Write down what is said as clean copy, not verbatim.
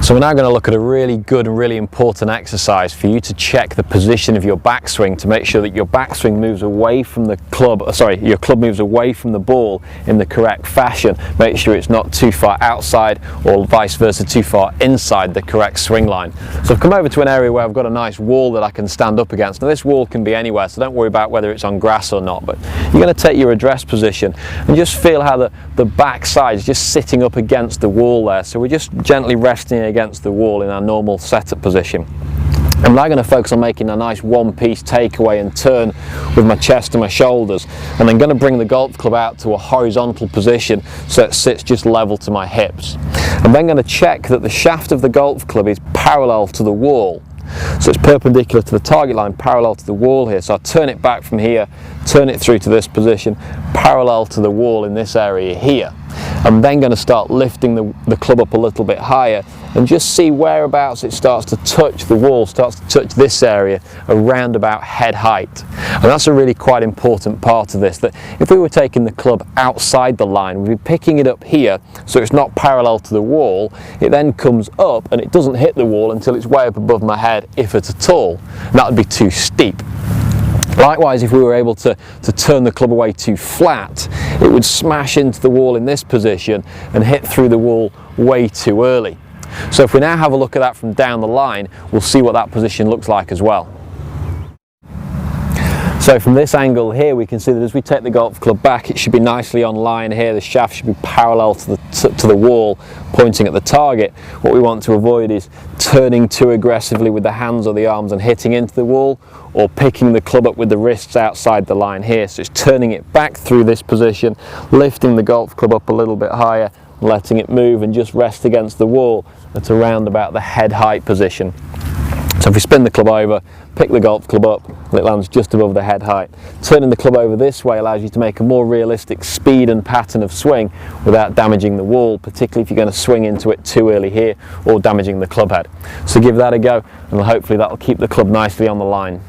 So we're now going to look at a really good and really important exercise for you to check the position of your backswing to make sure that your backswing moves away from the club, your club moves away from the ball in the correct fashion. Make sure it's not too far outside or vice versa too far inside the correct swing line. So I've come over to an area where I've got a nice wall that I can stand up against. Now this wall can be anywhere, so don't worry about whether it's on grass or not, but you're going to take your address position and just feel how the back side is just sitting up against the wall there. So we're just gently resting against the wall in our normal setup position. I'm now going to focus on making a nice one-piece takeaway and turn with my chest and my shoulders, and then going to bring the golf club out to a horizontal position so it sits just level to my hips. I'm then going to check that the shaft of the golf club is parallel to the wall. So it's perpendicular to the target line, parallel to the wall here. So I turn it back from here, turn it through to this position, parallel to the wall in this area here. I'm then going to start lifting the club up a little bit higher and just see whereabouts it starts to touch the wall, starts to touch this area around about head height. And that's a really quite important part of this, that if we were taking the club outside the line, we'd be picking it up here so it's not parallel to the wall. It then comes up and it doesn't hit the wall until it's way up above my head, if at all. And that would be too steep. Likewise, if we were able to turn the club away too flat, it would smash into the wall in this position and hit through the wall way too early. So if we now have a look at that from down the line, we'll see what that position looks like as well. So from this angle here, we can see that as we take the golf club back, it should be nicely on line here. The shaft should be parallel to the wall, pointing at the target. What we want to avoid is turning too aggressively with the hands or the arms and hitting into the wall, or picking the club up with the wrists outside the line here. So it's turning it back through this position, lifting the golf club up a little bit higher, letting it move and just rest against the wall at around about the head height position. So if we spin the club over, pick the golf club up, and it lands just above the head height. Turning the club over this way allows you to make a more realistic speed and pattern of swing without damaging the wall, particularly if you're going to swing into it too early here or damaging the club head. So give that a go, and hopefully that'll keep the club nicely on the line.